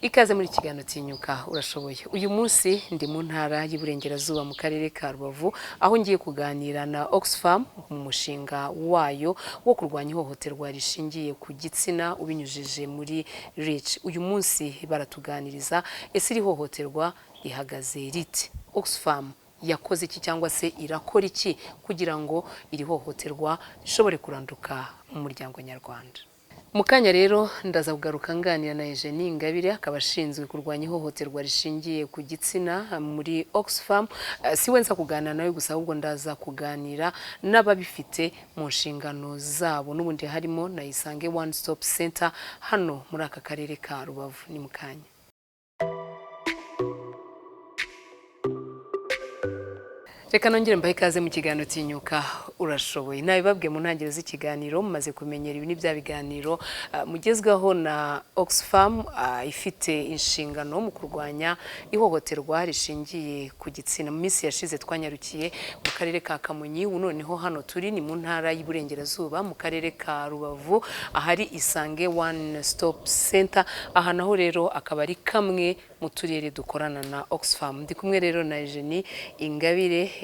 Ikaze muri kiganiro tinyuka urashoboye. Uyu munsi ndi mu ntara y'Iburengerazuba mu karere ka Rubavu aho ngiye kuganira na Oxfam mu mushinga wayo wo kurwanya ihohoterwa rishingiye ku gitsina ubinyujije muri REACH. Uyu munsi baratuganiriza ese iri hohoterwa rihagaze rite? Oxfam yakoze iki cyangwa se irakora iki kugira ngo iri hohoterwa rishobore kuranduka mu muryango nyarwanda? Mukanya rero ndaza kugaruka nganira na Ingabire akaba ashinzwe kurwanya ihohoterwa rishingiye ku gitsina muri Oxfam. Siwe nza kuganira nawe gusa ahubwo ndaza kuganira n'ababifite mu nshingano zabo, n'ubundi harimo na Isange One Stop Center hano muri aka karere ka Rubavu. Ni mukanya. Reka nongere mbahe ikaze mu kiganiro tinyuka urashoboye. Nabibabwiye mu ntangiriro z'ikiganiro mumaze kumenyera ibi ni bya biganiro mugezweho na Oxfam ifite inshingano mu kurwanya ihohoterwa rishingiye ku gitsina. Mu minsi yashize twanyarukiye mu karere ka Kamonyi, noneho hano turi ni mu ntara y'Iburengerazuba mu karere ka Rubavu ahari Isange One Stop Center. Aha naho rero akaba ari kamwe mu turere dukorana na Oxfam. Ndi kumwe rero na Ingabire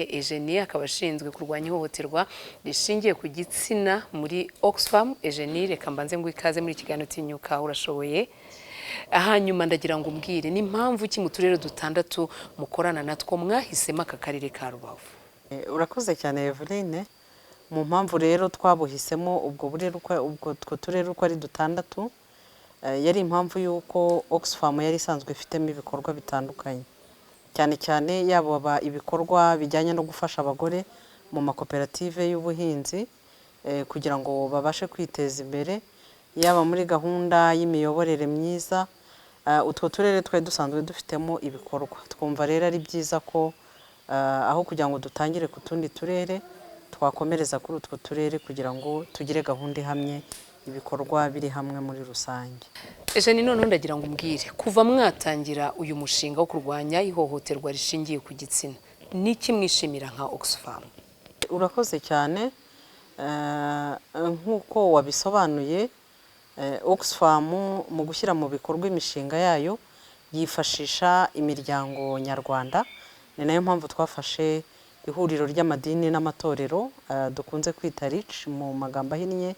akaba ashinzwe kurwanya ihohoterwa rishingiye ku gitsina muri Oxfam. Reka mbanze ngo ikaze muri kiganiro tinyuka urashoboye. Hanyuma ndagira ngo umbwire ni impamvu ki mu turere dutandatu mukorana natwo mwahisemo aka karere ka Rubavu? Urakoze cyane Eveline. Mu mpamvu rero twabuhisemo ubwo turere uko ari dutandatu, yari impamvu yuko Oxfam yari isanzwe ifitemo ibikorwa bitandukanye, cyane cyane yaba ibikorwa bijyanye no gufasha abagore mu makoperative y'ubuhinzi kugira ngo babashe kwiteza imbere, yaba muri gahunda y'imiyoborere myiza. Utwo turere twari dusanzwe dufitemo ibikorwa, twumva rero ari byiza ko aho kugira ngo dutangire ku tundi turere twakomereza kuri utwo turere kugira ngo tugire gahunda ihamye, ibikorwa biri hamwe muri rusange. None ndagira ngo umbwire kuva mwatangira uyu mushinga wo kurwanya ihohoterwa rishingiye ku gitsina niki mwishimira nka Oxfam? Urakoze cyane. Nk'uko wabisobanuye, Oxfam mu gushyira mu bikorwa imishinga yayo yifashisha imiryango nyarwanda. Ni nayo mpamvu twafashe ihuriro ry'amadini n'amatorero dukunze kwita REACH mu magambo ahinnye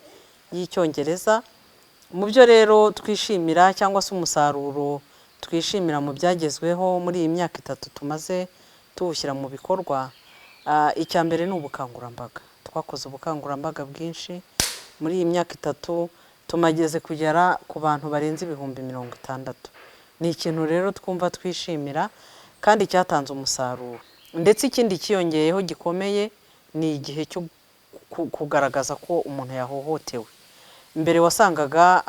y'Icyongereza. Mu byo rero twishimira cyangwa se umusaruro twishimira mu byagezweho muri iyi myaka 3 tumaze tuwushyira mu bikorwa, icya mbere ni ubukangurambaga. Twakoze ubukangurambaga bwinshi muri iyi myaka 3, tumageze kugera ku bantu barenze 60,000. Ni ikintu rero twumva twishimira kandi cyatanze umusaruro. Ndetse ikindi kiyongeyeho gikomeye ni igihe cyo kugaragaza ko umuntu yahohotewe. Mbere wasangaga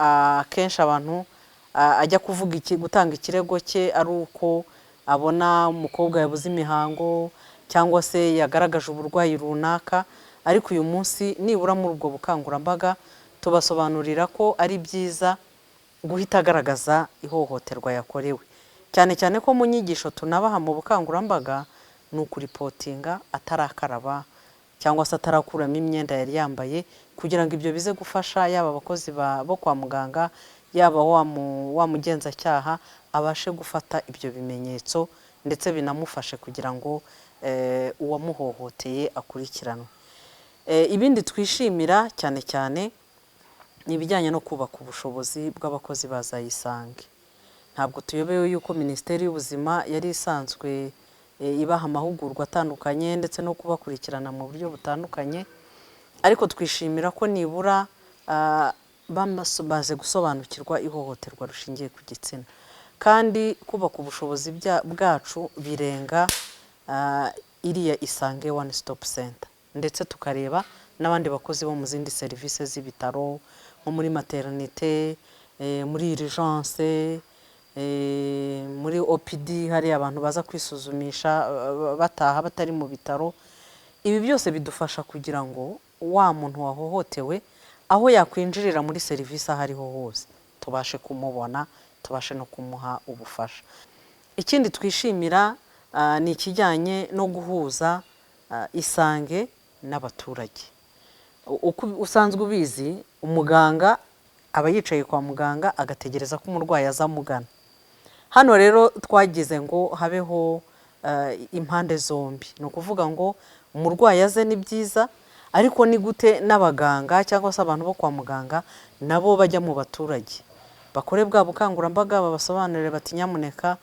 kenshi abantu ajya kuvuga gutanga ikirego cye ari uko abona umukobwa yabuze imihango cyangwa se yagaragaje uburwayi runaka, ariko uyu munsi nibura muri ubwo bukangurambaga tubasobanurira ko ari byiza guhita agaragaza ihohoterwa yakorewe, cyane cyane ko mu nyigisho tunabaha mu bukangurambaga ni ukuripotinga atarakaraba cyangwa se atarakuramo imyenda yari yambaye, kugira ngo ibyo bize gufasha yaba abakozi bo kwa muganga yaba wa mugenzacyaha abashe gufata ibyo bimenyetso ndetse binamufashe kugira ngo uwamuhohoteye akurikiranwe. Ibindi twishimira cyane cyane ni ibijyanye no kubaka ubushobozi bw'abakozi ba Isange. Ntabwo tuyobewe yuko Minisiteri y'Ubuzima yari isanzwe ibaha amahugurwa atandukanye ndetse no kubakurikirana mu buryo butandukanye, ariko twishimira ko nibura baze gusobanukirwa ihohoterwa rishingiye ku gitsina, kandi kubaka ubushobozi bwacu birenga iriya Isange One Stop Center, ndetse tukareba n'abandi bakozi bo mu zindi serivisi z'ibitaro nko muri maternité, muri urgence, muri OPD hari abantu baza kwisuzumisha bataha batari mu bitaro. Ibi byose bidufasha kugira ngo wa muntu wahohotewe aho yakwinjirira muri serivisi ahariho hose tubashe kumubona, tubashe no kumuha ubufasha. Ikindi twishimira ni ikijyanye no guhuza Isange n'abaturage. Usanzwe ubizi umuganga aba yicaye kwa muganga agategereza ko umurwayi azamugana, hano rero twagize ngo habeho impande zombi, ni ukuvuga ngo umurwayi aze ni byiza, ariko ni gute n'abaganga cyangwa se abantu bo kwa muganga nabo bajya mu baturage bakore bwa bukangurambaga, babasobanurire bati nyamuneka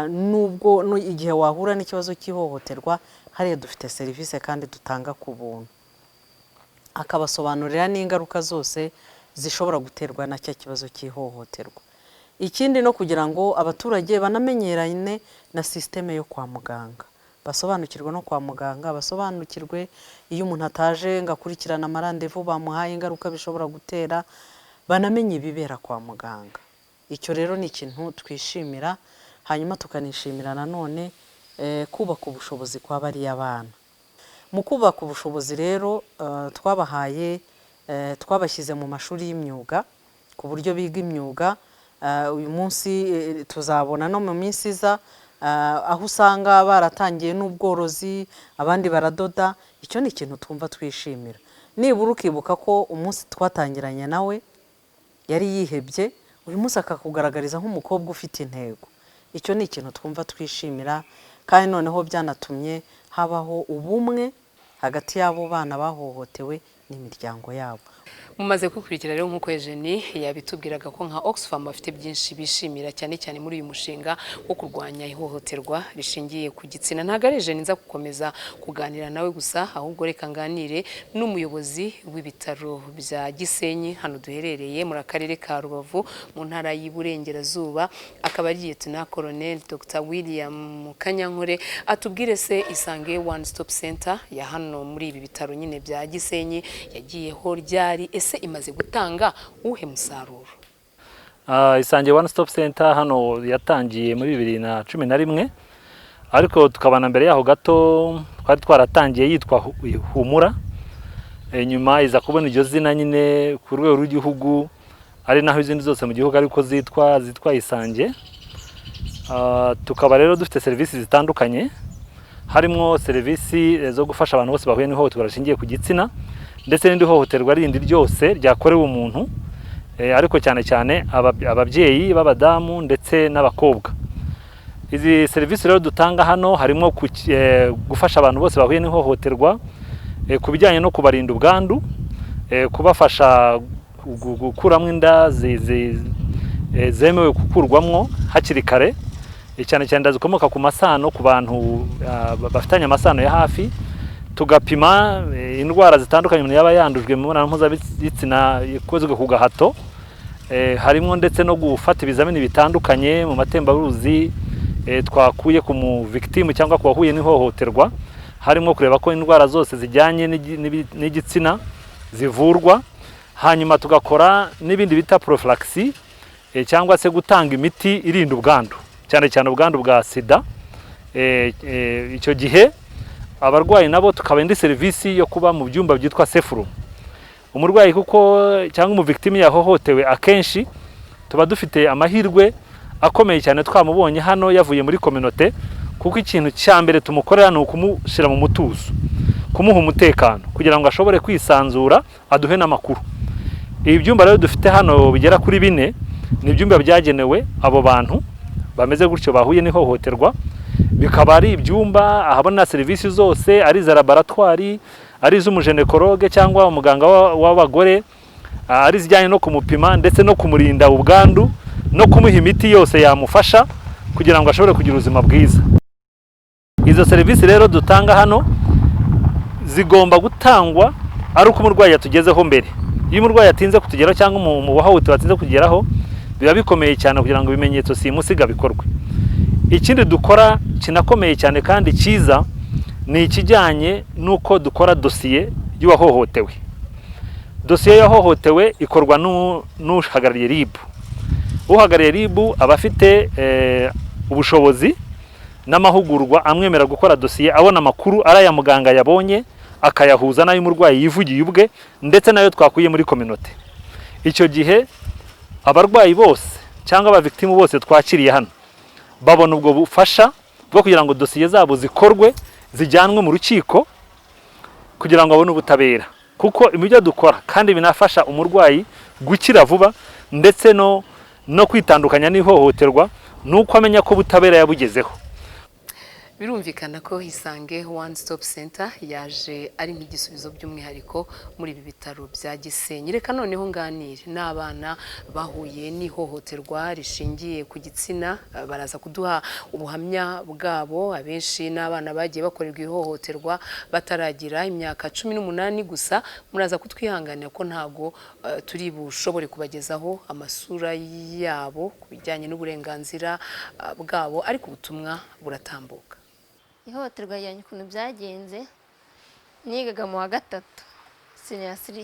nubwo igihe wahura n'ikibazo cy'ihohoterwa hariya dufite serivisi kandi dutanga ku buntu, akabasobanurira n'ingaruka zose zishobora guterwa na cya kibazo cy'ihohoterwa. Ikindi no kugira ngo abaturage banamenyerane na systeme yo kwa muganga, basobanukirwe no kwa muganga, basobanukirwe iyo umuntu ataje ngakurikirana amarandevu bamuhaye ingaruka bishobora gutera, banamenye ibibera kwa muganga. Icyo rero ni ikintu twishimira, hanyuma tukanishimira nanone kubaka ubushobozi kwa bariya bana. Mu kubaka ubushobozi rero twabashyize mu mashuri y'imyuga ku buryo biga imyuga. Uyu munsi tuzabona no mu minsi iza aho usanga baratangiye n'ubworozi, abandi baradoda. Icyo ni ikintu twumva twishimira. Nibura ukibuka ko umunsi twatangiranye nawe yari yihebye, uyu munsi akakugaragariza nk'umukobwa ufite intego. Icyo ni ikintu twumva twishimira, kandi noneho byanatumye habaho ubumwe hagati y'abo bana bahohotewe n'imiryango yabo. Mumaze kukurikira rero nk'uko Eugenie yabitubwiraga ko nka Oxfam bafite byinshi bishimira cyane cyane muri uyu mushinga wo kurwanya ihohoterwa rishingiye ku gitsina. Ntago ari Eugenie nza gukomeza kuganira nawe gusa, ahubwo reka nganire n'umuyobozi w'ibitaro bya Gisenyi hano duherereye muri akarere ka Rubavu mu ntara y'Iburengerazuba, akaba ari Lieutenant Colonel Dr. William Kanyankore. Atubwire se Isange One Stop Center ya hano muri ibi bitaro nyine bya Gisenyi yagiyeho ryari, ese imaze gutanga uhe musaruro? Isange One Stop Center hano yatangiye muri 2011, ariko tukabana mbere yaho gato twari twaratangiye yitwa Humura, nyuma iza kubona iryo zina nyine ku rwego rw'igihugu, ari naho izindi zose mu gihugu ariko zitwa Isange. Tukaba rero dufite serivisi zitandukanye, harimo serivisi zo gufasha abantu bose bahuye n'ihohoterwa rishingiye ku gitsina, ndetse n'indi hohoterwa rindi ryose ryakorewe umuntu, ariko cyane cyane ababyeyi b'abadamu ndetse n'abakobwa. Izi serivisi rero dutanga hano harimo gufasha abantu bose bahuye n'ihohoterwa, ku bijyanye no kubarinda ubwandu, kubafasha gukuramo inda zemewe gukurwamwo hakiri kare, cyane cyane zikomoka ku masano, ku bantu bafitanye amasano ya hafi. Tugapima indwara zitandukanye umuntu yaba yandujwe mu mibonano mpuzabitsina ikozwe ku gahato, harimo ndetse no gufata ibizamini bitandukanye mu matembabuzi twakuye ku mu victim cyangwa ku wahuye n'ihohoterwa, harimo kureba ko indwara zose zijyanye n'igitsina zivurwa. Hanyuma tugakora n'ibindi bita prophylaxis, cyangwa se gutanga imiti irinda ubwandu, cyane cyane ubwandu bwa sida. Icyo gihe abarwayi nabo tukaba indi serivisi yo kuba mu byumba byitwa safe room. Umurwayi kuko cyangwa umu victim yahohotewe akenshi tuba dufite amahirwe akomeye cyane twamubonye hano yavuye muri community, kuko ikintu cya mbere tumukorera ni ukumushyira mu mutuzo, kumuha umutekano kugira ngo ashobore kwisanzura aduhe n'amakuru. Ibi byumba rero dufite hano bigera kuri 4 ni ibyumba byagenewe abo bantu bameze gutyo bahuye n'ihohoterwa. Bikaba ari ibyumba ahabona serivisi zose, ari za laboratoire, ari iz'umujenekologe cyangwa umuganga w'abagore, ari zijyanye no kumupima ndetse no kumurinda ubwandu no kumuha imiti yose yamufasha kugira ngo ashobore kugira ubuzima bwiza. Izo serivisi rero dutanga hano zigomba gutangwa ari uko umurwayi yatugezeho mbere. Iyo umurwayi atinze kutugeraho cyangwa mu wahohotewe atinze kugeraho, biba bikomeye cyane kugira ngo ibimenyetso simusiga bikorwe. Ikindi dukora kinakomeye cyane kandi cyiza ni ikijyanye nuko dukora dosiye y'uwahohotewe. Dosiye yahohotewe ikorwa n'uhagarariye RIB. Uhagarariye RIB aba afite ubushobozi n'amahugurwa amwemera gukora dosiye, abona amakuru ari aya muganga yabonye akayahuza n'ayo umurwayi yivugiye ubwe ndetse nayo twakuye muri community. Icyo gihe abarwayi bose cyangwa abavictimu bose twakiriye hano babona ubwo bufasha bwo kugira ngo dosiye zabo zikorwe, zijyanwe mu rukiko kugira ngo abone ubutabera, kuko ibyo dukora kandi binafasha umurwayi gukira vuba ndetse no kwitandukanya n'ihohoterwa, nuko amenya ko ubutabera yabugezeho. Birumvikana ko Isange One Stop Center yaje ari nk'igisubizo by'umwihariko muri ibi bitaro bya Gisenyi. Reka noneho nganire n'abana bahuye n'ihohoterwa rishingiye ku gitsina, baraza kuduha ubuhamya bwabo. Abenshi n'abana bagiye bakorerwa ihohoterwa bataragira imyaka 18 gusa. Muraza kutwihanganira ko ntago turi bushobore kubagezaho amasura yabo kubijyanye n'uburenganzira bwabo, ariko ubutumwa buratambuka. Ihohoterwa ryanjye ukuntu byagenze, nigaga mu wa 3 senior 3,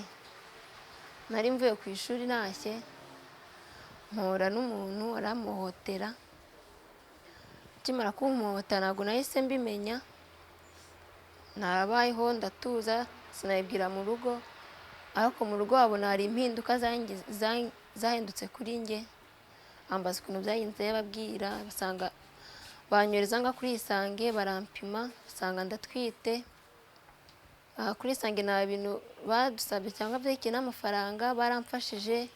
nari mvuye ku ishuri ntashye, mpura n'umuntu aramuhotera. Kimara kumuhotera ntabwo nahise mbimenya, nabayeho ndatuza sinabibwira mu rugo, ariko mu rugo abona hari impinduka zahindutse kuri njye. Ambaza ukuntu byagenze babwira, basanga banyoreza nga kuri Isange barampima, basanga ndatwite. Kuri Isange nta bintu badusabye cyangwa by'iki n'amafaranga, baramfashije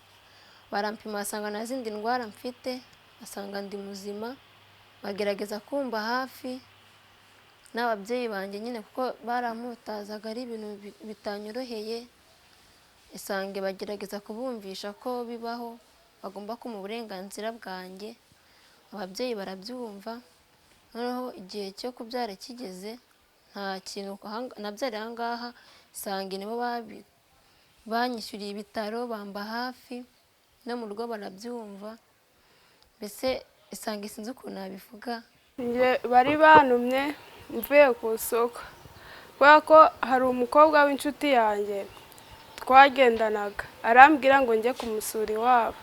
barampima basanga nta zindi ndwara mfite, basanga ndi muzima, bagerageza kumba hafi n'ababyeyi banjye nyine kuko baramutazaga ari ibintu bitanyoroheye. Isange bagerageza kubumvisha ko bibaho, bagomba ko mu burenganzira bwanjye. Ababyeyi barabyumva. Noneho igihe cyo kubyara kigeze, nta kintu nabyari ahangaha. Isange nibo banyishyuriye ibitaro, bamba hafi, no mu rugo barabyumva. Mbese Isange sinzi ukuntu nabivuga. Bari bantumye mvuye ku isoko, kubera ko hari umukobwa w'inshuti yanjye twagendanaga, arambwira ngo njye kumusura iwabo.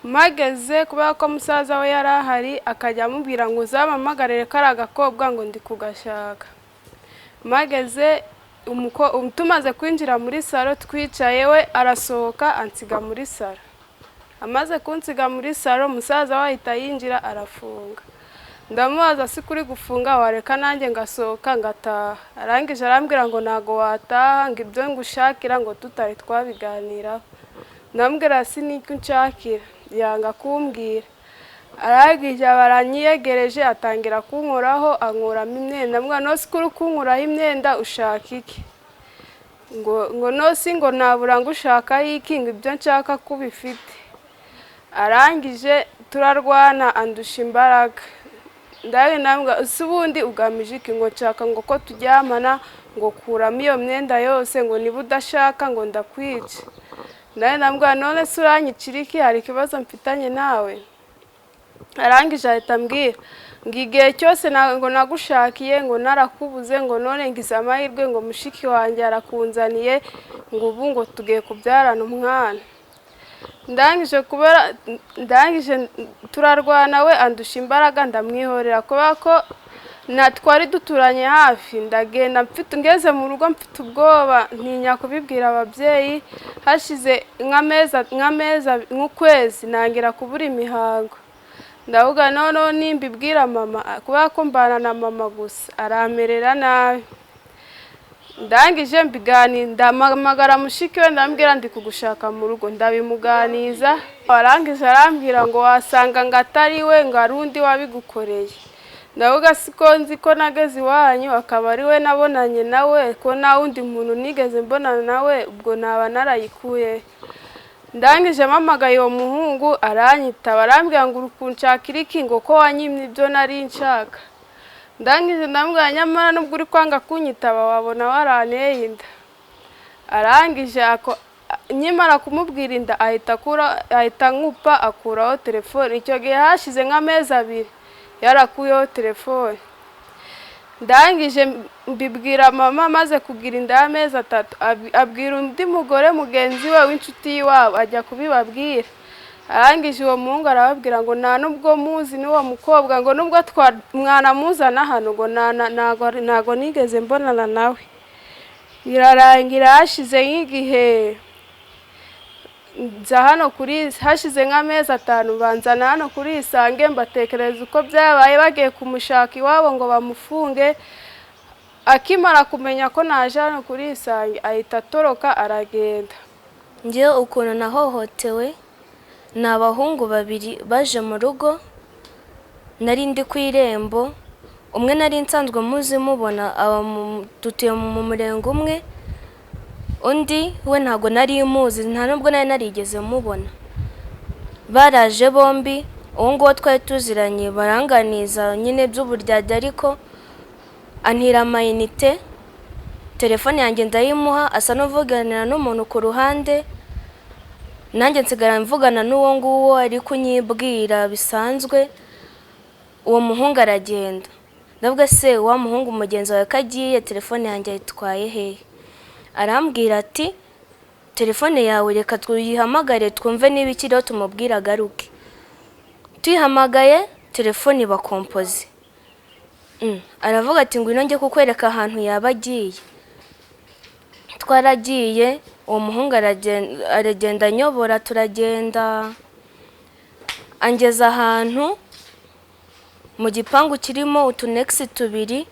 Mageze kubera ko musaza we yari ahari, akajya amubwira ngo uzamamagarire kari agakobwa ngo ndi kugashaka. Mageze tumaze kwinjira muri salo twicaye, we arasohoka ansiga muri salo. Amaze kunsiga muri salo, musaza we ahita yinjira arafunga. Ndamubaza si kuri gufunga wareka nanjye ngasohoka ngataha. Arangije arambwira ngo ntago wataha, ngo ibyo ngushakira ngo tutari twabiganiraho. Ndambwira si n'icyo nshakira, yanga kumbwira. Arangije baranyiyegereje atangira kunkoraho, ankuramo imyenda. Mbwa no si kuri kunkuraho imyenda ushaka iki? Ngo no si ngo nabura ngo ushaka iki, ngo ibyo nshaka kubifite. Arangije turarwana andusha imbaraga. Ndawe nambwa ubundi ugamije iki? Ngo nshaka ngo ko turyamana, ngo kuramo iyo myenda yose, ngo niba udashaka ngo ndakwica. Ndawe nambwa none se uranyicira iki? Hari ikibazo mfitanye nawe? Arangije ahita ambwira ngo igihe cyose ngo nagushakiye, ngo narakubuze, ngo none ngize amahirwe, ngo mushiki wanjye arakunzaniye, ngo ubu ngo tugiye kubyarana umwana. Ndangije turarwana, we andusha imbaraga ndamwihorera kubera ko twari duturanye hafi. Ndagenda ngeze mu rugo mfite ubwoba, ntinya kubibwira ababyeyi. Hashize nk'ukwezi nangira kubura imihango. Ndavuga noneho nimbibwira mama, kubera ko mbana na mama gusa aramerera nabi. Ndangije ndamagara mushiki we ndambwira ndi kugushaka mu rugo, ndabimuganiza. Arangije arambwira ngo wasanga ngo atari we, ngo ari undi wabigukoreye. Ndavuga siko nzi ko nageze iwanyu akaba ari we nabonanye nawe, ko nta wundi muntu nigeze mbonana nawe, ubwo naba narayikuye. Ndangije mpamagaye uwo muhungu aranyitaba, arambwira ngo urukunshakira iki, ngo ko wanyimye ibyo nari nshaka. Ndangije ndambwira nyamara nubwo uri kwanga kunyitaba wabona waranteye inda. Arangije nyimara kumubwira inda ahita nkupa akuraho telefone. Icyo gihe hashize nk'amezi 2 yarakuyeho telefone. Ndangije mbibwira mama, maze kugira inda y'amezi 3 abwira undi mugore mugenzi we w'inshuti y'iwabo ajya kubibabwira. Arangije uwo muhungu arababwira ngo nta nubwo muzi n'uwo mukobwa, ngo nubwo mwanamuzana hano ngo ntago nigeze mbonana nawe. Birarangira hashize nk'igihe nza hano hashize nk'amezi 5 banzana hano kuri Isange, mbatekereza uko byabaye. Bagiye kumushaka iwabo ngo bamufunge. Akimara kumenya ko naje hano kuri Isange ahita atoroka aragenda. Njyewe ukuntu nahohotewe, ni abahungu 2 baje mu rugo nari ndi ku irembo, umwe nari nsanzwe muzi mubona dutuye mu murenge umwe, undi we ntago nari muzi, nta nubwo nari narigeze mubona. Baraje bombi, uwo nguwo twari tuziranye baranganiza nyine by'uburyarya, ariko antira amayinite, telefone yanjye ndayimuha, asa n'uvuganira n'umuntu ku ruhande, nanjye nsigara mvugana n'uwo nguwo ari kunyibwira bisanzwe. Uwo muhungu aragenda, ndavuga se wa muhungu umugenzi wawe kagiye, telefone yanjye ayitwaye hehe? Arambwira ati telefone yawe reka tuyihamagare twumve niba ikiriho tumubwira agaruke. Tuyihamagaye telefone iba kompoze. Aravuga ati ngwino njye kukwereka ahantu yaba agiye. Twaragiye, uwo muhungu aragenda nyobora, turagenda angeza ahantu mu gipangu kirimo utunexi tubiri,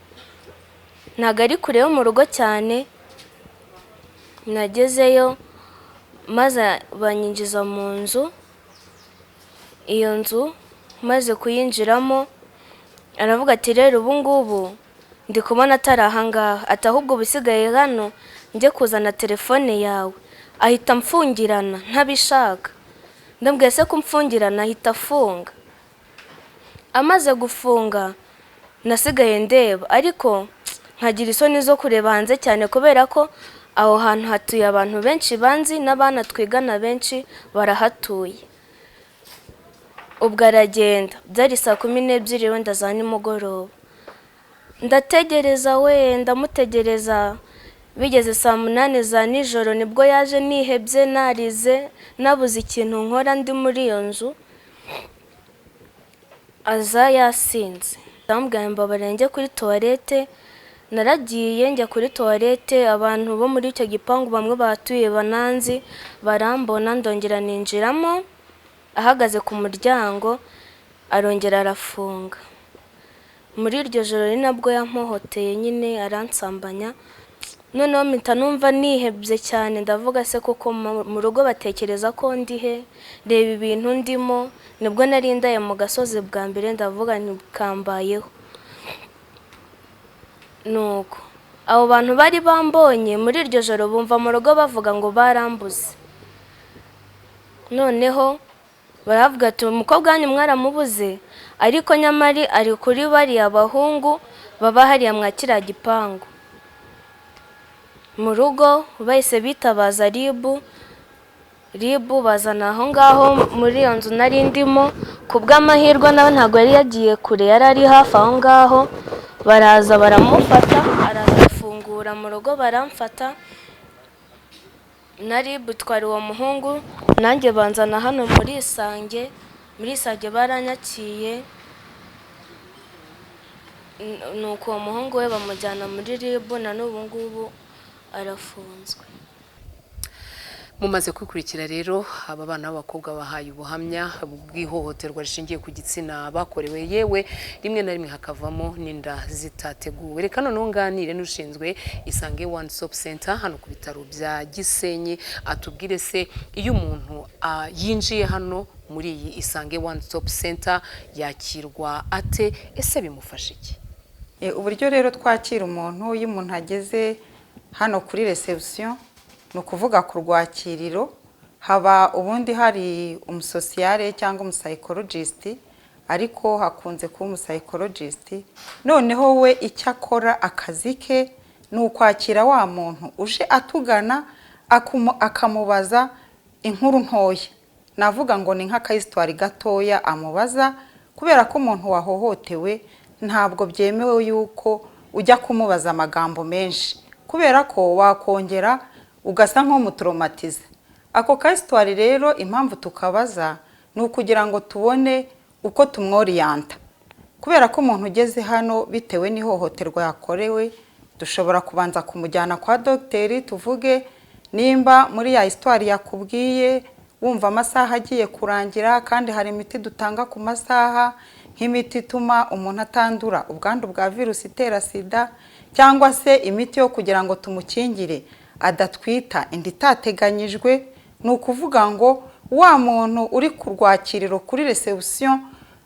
ntago ari kure yo mu rugo cyane. Nagezeyo maze banyinjiza mu nzu. Iyo nzu maze kuyinjiramo aravuga ati rero ubu ngubu ndi kubona atari ahangaha, ati ahubwo bisigaye hano njye kuzana telefone yawe. Ahita mfungirana ntabishaka. Ndambwiye se kumfungirana, ahita afunga. Amaze gufunga nasigaye ndeba, ariko nkagira isoni zo kureba hanze cyane kubera ko aho hantu hatuye abantu benshi banzi, n'abana twigana benshi barahatuye. Ubwo aragenda, byari saa 12 wenda za nimugoroba. Ndategereza ndamutegereza, bigeze saa 8 za nijoro nibwo yaje nihebye, narize, nabuze ikintu nkora ndi muri iyo nzu. Aza yasinze, ndamubwira mbabarira njye kuri toilette. Naragiye njya kuri toilette, abantu bo muri icyo gipangu bamwe batuye bananzi barambona, ndongera ninjiramo. Ahagaze ku muryango arongera arafunga. Muri iryo joro ni nabwo yampohoteye nyine, aransambanya. Noneho mpita numva nihebye cyane, ndavuga se koko mu rugo batekereza ko ndihe, reba ibintu ndimo. Nibwo nari ndaye mu gasozi bwa mbere, ndavuga ntikambayeho. Nuko abo bantu bari bambonye muri iryo joro bumva mu rugo bavuga ngo barambuze. Noneho baravuga ati umukobwa wanyu mwaramubuze, ariko nyamari ari kuri bariya bahungu baba hariya mwakira gipangu. Mu rugo bahise bitabaza ribu bazana aho ngaho muri iyo nzu nari ndimo. Ku bw'amahirwe nawe ntabwo yari yagiye kure, yari ari hafi aho ngaho. Baraza baramufata, arafungura mu rugo baramfata. Na ribu twari uwo muhungu, nanjye banzana hano muri Isange. Muri Isange baranyakiye, nuko uwo muhungu we bamujyana muri ribu, na n'ubu ngubu arafunzwe. Mumaze kwikurikira rero aba bana b'abakobwa bahaye ubuhamya bw'ihohoterwa rishingiye ku gitsina bakorewe, yewe rimwe na rimwe hakavamo n'inda zitateguwe. Reka noneho nganire n'ushinzwe Isange One Stop Center hano ku bitaro bya Gisenyi, atubwire se iyo umuntu yinjiye hano muri iyi Isange One Stop Center yakirwa ate, ese bimufasha iki? Uburyo rero twakira umuntu, iyo umuntu ageze hano kuri reception, no kuvuga ku rwakiriro, haba ubundi hari umusosiyare cyangwa umusaykologist, ariko hakunze kuba umusaykologist. Noneho we icyo akora akazi ke ni ukwakira wa muntu uje atugana, akamubaza inkuru ntoya. Navuga ngo ni nk'akayisitwari gatoya amubaza, kubera ko umuntu wahohotewe ntabwo byemewe yuko ujya kumubaza amagambo menshi, kubera ko wakongera ugasa nk'umutraumatize. Ako kayisitwari rero impamvu tukabaza ni ukugira ngo tubone uko tumworiyanta, kubera ko umuntu ugeze hano bitewe n'ihohoterwa yakorewe, dushobora kubanza kumujyana kwa dogiteri, tuvuge nimba muri ya histoire yakubwiye wumva amasaha agiye kurangira, kandi hari imiti dutanga ku masaha nk'imiti ituma umuntu atandura ubwandu bwa virusi itera sida, cyangwa se imiti yo kugira ngo tumukingire adatwita inda itateganyijwe. Ni ukuvuga ngo wa muntu uri ku rwakiriro kuri reception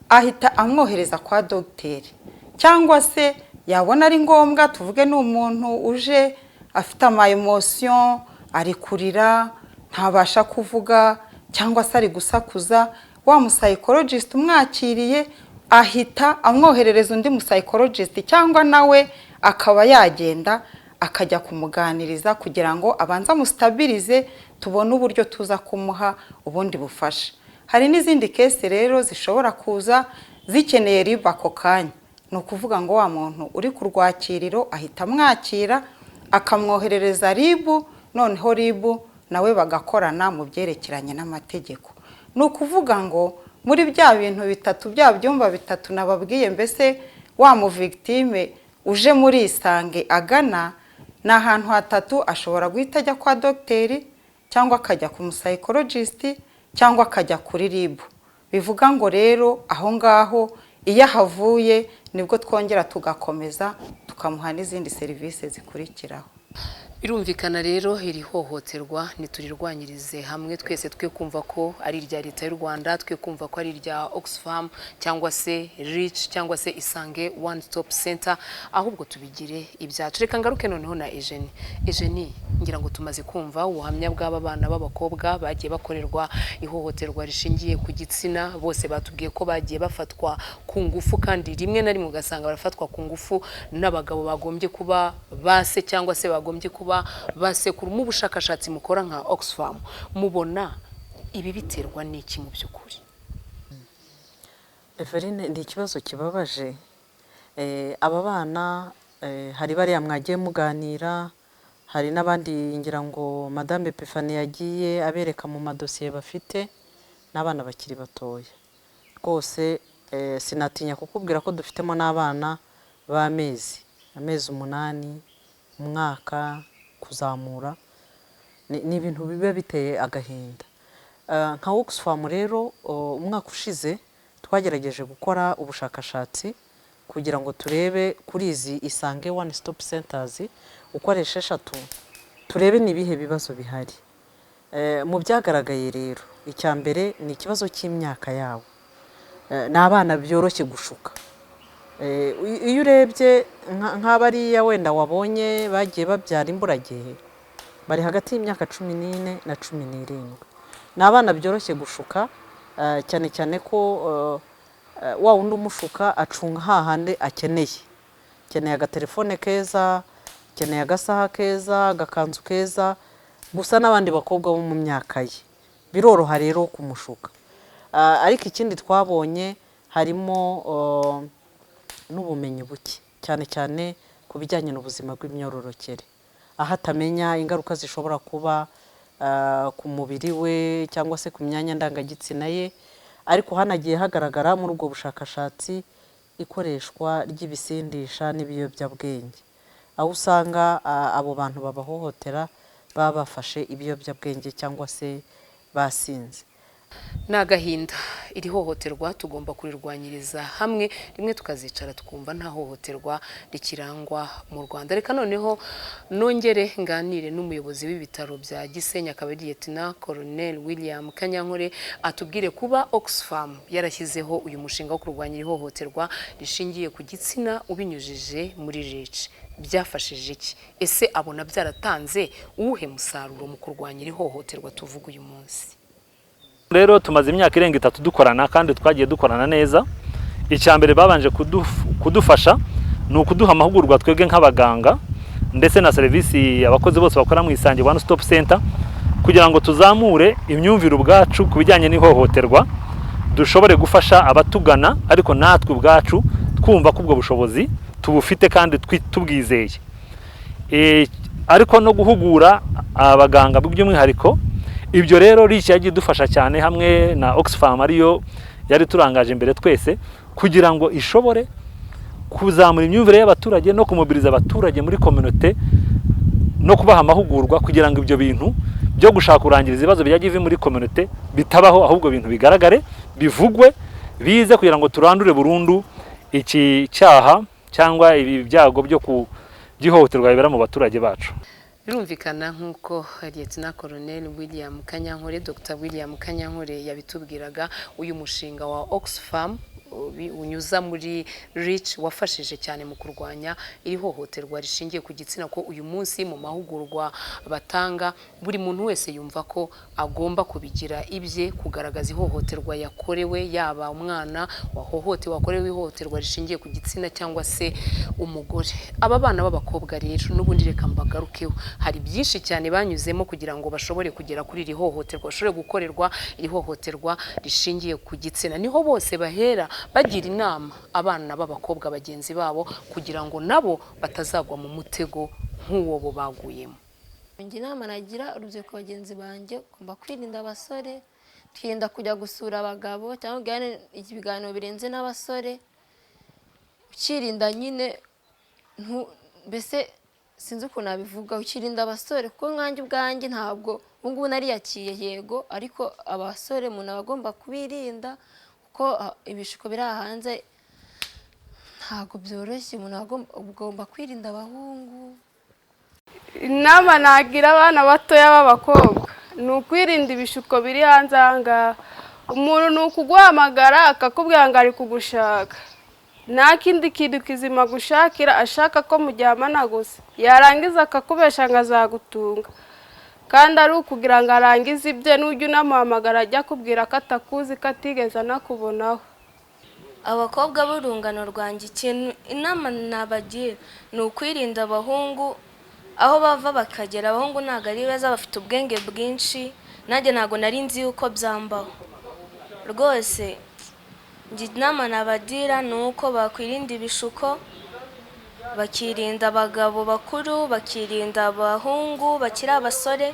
ahita amwohereza kwa dogiteri, cyangwa se yabona ari ngombwa tuvuge ni umuntu uje afite ama emotion, ari kurira, ntabasha kuvuga cyangwa se ari gusakuza, wa psychologist umwakiriye ahita amwoherereza undi psychologist, cyangwa nawe akaba yagenda akajya kumuganiriza kugira ngo abanze amustabirize, tubone uburyo tuza kumuha ubundi bufasha. Hari n'izindi kese rero zishobora kuza zikeneye riba ako kanya, ni ukuvuga ngo wa muntu uri ku rwakiriro ahita amwakira akamwoherereza ribu, noneho ribu nawe bagakorana mu byerekeranye n'amategeko. Ni ukuvuga ngo muri bya bintu bitatu, bya byumba bitatu nababwiye, mbese wa mu victime uje muri Isange agana, ni ahantu hatatu ashobora guhita ajya kwa dogiteri, cyangwa akajya ku psychologist, cyangwa akajya kuri ribu. Bivuga ngo rero aho ngaho iyo ahavuye nibwo twongera tugakomeza tukamuha n'izindi serivisi zikurikiraho. Birumvikana rero iri hohoterwa ntiturirwanyirize hamwe twese, twe kumva ko ari irya leta y'u Rwanda, twe kumva ko ari irya Oxfam cyangwa se Reach cyangwa se Isange One Stop Center, ahubwo tubigire ibyacu. Reka ngaruke noneho na Eugenie, ngira ngo tumaze kumva ubuhamya bw'aba bana b'abakobwa bagiye bakorerwa ihohoterwa rishingiye ku gitsina. Bose batubwiye ko bagiye bafatwa ku ngufu, kandi rimwe na rimwe ugasanga barafatwa ku ngufu n'abagabo bagombye kuba base cyangwa se bagombye kuba basekuru. Mu bushakashatsi mukora nka Oxfam, mubona ibi biterwa n'iki mu by'ukuri? Everine, ndi ikibazo kibabaje. Aba bana hari bariya mwagiye muganira, hari n'abandi ngira ngo Madame Epifani yagiye abereka mu madosiye bafite, n'abana bakiri batoya rwose. Sinatinya kukubwira ko dufitemo n'abana b'amezi 8, umwaka kuzamura. Ni ibintu biba biteye agahinda. Nka Oxfam rero, umwaka ushize twagerageje gukora ubushakashatsi kugira ngo turebe kuri izi Isange One Stop Centers ukoresha 3, turebe nibihe bibazo bihari. Mu byagaragaye rero, icya mbere ni ikibazo cy'imyaka yabo. N'abana byoroshye gushuka. Iyo urebye nk'abariya wenda wabonye bagiye babyara imburagihe, bari hagati y'imyaka 14 na 17. N'abana byoroshye gushuka, cyane cyane ko wa wundi umushuka acunga hahande akeneye agatelefone keza, akeneye agasaha keza, agakanzu keza, gusa n'abandi bakobwa bo mu myaka ye biroroha rero kumushuka. Ariko ikindi twabonye harimo n'ubumenyi buke, cyane cyane ku bijyanye n'ubuzima bw'imyororokere, aho atamenya ingaruka zishobora kuba ku mubiri we cyangwa se ku myanya ndangagitsina ye. Ariko hanagiye hagaragara muri ubwo bushakashatsi ikoreshwa ry'ibisindisha n'ibiyobyabwenge, aho usanga abo bantu babahohotera baba bafashe ibiyobyabwenge cyangwa se basinze. N'agahinda. Iri hohoterwa tugomba kurirwanyiriza hamwe, rimwe tukazicara tukumva nta hohoterwa rikirangwa mu Rwanda. Reka noneho nongere nganire n'umuyobozi w'ibitaro bya Gisenyi, akaba ari Lieutenant Colonel William Kanyankore, atubwire kuba Oxfam yarashyizeho uyu mushinga wo kurwanya ihohoterwa rishingiye ku gitsina ubinyujije muri Reach, byafashije iki? Ese abona byaratanze uwuhe musaruro mu kurwanya ihohoterwa tuvuga uyu munsi? Rero tumaze imyaka irenga 3 dukorana, kandi twagiye dukorana neza. Icyambere babanje kudufasha ni ukuduha amahugurwa twebwe nk'abaganga, ndetse na serivisi abakozi bose bakora mu Isange One Stop Center, kugira ngo tuzamure imyumvire ubwacu ku bijyanye n'ihohoterwa, dushobore gufasha abatugana, ariko natwe ubwacu twumva ko ubwo bushobozi tubufite kandi tubwizeye. Ariko no guhugura abaganga by'umwihariko. Ibyo rero Reach yagiye dufasha cyane hamwe na Oxfam, ariyo yari turangaje imbere twese, kugira ngo ishobore kuzamura imyumvire y'abaturage no kumobiriza abaturage muri community, no kubaha amahugurwa kugira ngo ibyo bintu byo gushaka kurangiriza ibibazo byagiye muri community bitabaho, ahubwo bintu bigaragare, bivugwe, bize, kugira ngo turandure burundu iki cyaha cyangwa ibi byago byo kugihohoterwa bibera mu baturage bacu. Birumvikana nk'uko Lieutenant Colonel William Kanyankore, Dr. William Kanyankore yabitubwiraga, uyu mushinga wa Oxfam unyuza muri Reach wafashije cyane mu kurwanya iri hohoterwa rishingiye ku gitsina, ko uyu munsi mu mahugurwa batanga buri muntu wese yumva ko agomba kubigira ibye, kugaragaza ihohoterwa yakorewe, yaba umwana wahohotewe wakorewe ihohoterwa rishingiye ku gitsina cyangwa se umugore. Aba bana b'abakobwa rero n'ubundi reka mbagarukeho, hari byinshi cyane banyuzemo kugira ngo bashobore kugera kuri iri hohoterwa, bashobore gukorerwa iri hohoterwa rishingiye ku gitsina. Niho bose bahera bagira inama abana b'abakobwa bagenzi babo kugira ngo nabo batazagwa mu mutego nk'uwo bo baguyemo. Inama nagira urubyiruko bagenzi banjye, ugomba kwirinda abasore, twirinda kujya gusura abagabo cyangwa ibiganiro birenze n'abasore, ukirinda nyine mbese sinzi ukuntu nabivuga, ukirinda abasore kuko nkanjye ubwanjye ntabwo ubungubu nariyakiye yego, ariko abasore umuntu aba agomba kubirinda kuko ibishuko biri hanze ntabwo byoroshye, umuntu agomba kwirinda abahungu. Inama nagira abana batoya b'abakobwa ni ukwirinda ibishuko biri hanze aha ngaha. Umuntu ni ukuguhamagara akakubwira ngo ari kugushaka, nta kindi kintu kizima gushakira, ashaka ko mujyamana gusa, yarangiza akakubesha ngo azagutunga kandi ari ukugira ngo arangize ibye, n'ujya unamuhamagara ajya kubwira ko atakuzi, ko atigeze anakubonaho. Abakobwa b'urungano rwanjye ikintu inama nabagira ni ukwirinda abahungu aho bava bakagera. Abahungu ntabwo ari beza, bafite ubwenge bwinshi, nanjye ntabwo nari nzi yuko byambaho rwose. Inama nabagira ni uko bakwirinda ibishuko, bakirinda abagabo bakuru, bakirinda abahungu bakiri abasore.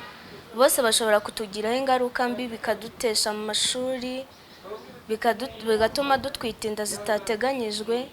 Bose bashobora kutugiraho ingaruka mbi, bikadutesha mu mashuri, bigatuma dutwita inda zitateganyijwe.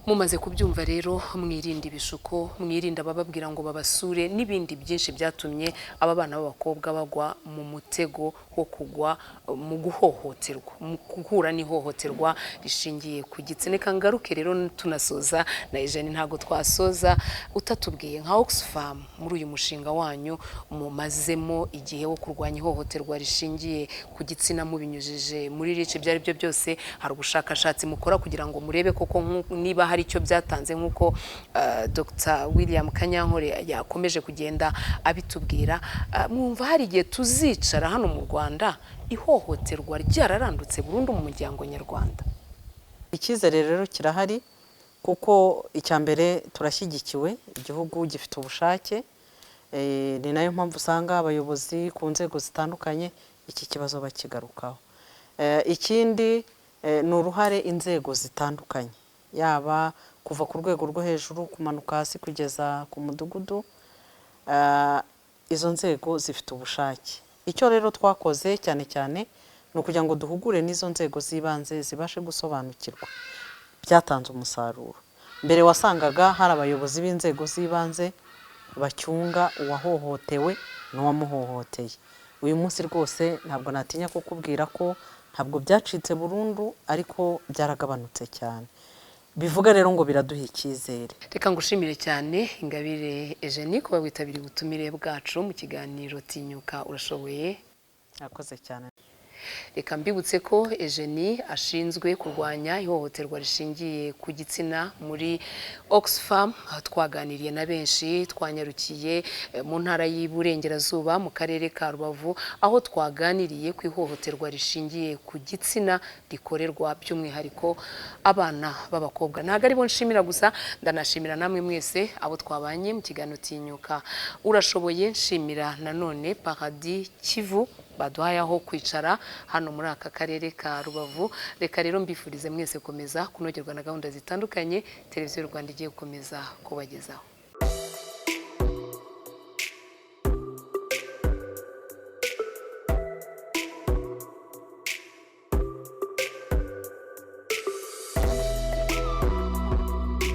Mumaze kubyumva rero, mwirinda ibishuko, mwirinda abababwira ngo babasure n'ibindi byinshi byatumye aba bana b'abakobwa bagwa mu mutego wo kugwa mu guhohoterwa, mu guhura n'ihohoterwa rishingiye ku gitsina. Kangaruke rero tunasoza na Eugenie, ntago twasoza utatubwiye nka Oxfam muri uyu mushinga wanyu mumazemo igihe wo kurwanya ihohoterwa rishingiye ku gitsina, mubinyujije muri Reach. Byari byo byose hari ubushakashatsi mukora kugira ngo murebe koko niba hari icyo byatanze, nk'uko Dr. William Kanyankore yakomeje kugenda abitubwira. Mwumva hari igihe tuzicara hano mu Rwanda ihohoterwa ryararandutse burundu mu muryango nyarwanda? Icyizere rero kirahari kuko icya mbere turashyigikiwe, igihugu gifite ubushake, ni nayo mpamvu usanga abayobozi ku nzego zitandukanye iki kibazo bakigarukaho. Ikindi ni uruhare inzego zitandukanye, yaba kuva ku rwego rwo hejuru kumanuka hasi kugeza ku mudugudu, izo nzego zifite ubushake. Icyo rero twakoze cyane cyane ni ukugira ngo duhugure n'izo nzego z'ibanze zibashe gusobanukirwa. Byatanze umusaruro. Mbere wasangaga hari abayobozi b'inzego z'ibanze bacyunga uwahohotewe n'uwamuhohoteye. Uyu munsi rwose ntabwo natinya kukubwira ko ntabwo byacitse burundu, ariko byaragabanutse cyane. Bivuga rero ngo biraduha icyizere. Reka ngushimire cyane Ingabire Eugenie kuba witabiriye ubutumire bwacu mu kiganiro Tinyuka Urashoboye. Yakoze cyane. Reka mbibutse ko Eugenie ashinzwe kurwanya ihohoterwa rishingiye ku gitsina muri Oxfam. Twaganiriye na benshi, twanyarukiye mu ntara y'Iburengerazuba mu karere ka Rubavu, aho twaganiriye ku ihohoterwa rishingiye ku gitsina rikorerwa by'umwihariko abana b'abakobwa. Ntabwo ari bo nshimira gusa, ndanashimira namwe mwese abo twabanye mu kiganiro Tinyuka Urashoboye. Nshimira nanone Paradis Kivu baduhaye aho kwicara hano muri aka karere ka Rubavu. Reka rero mbifurize mwese komeza kunogerwa na gahunda zitandukanye Televiziyo Rwanda igiye gukomeza kubagezaho.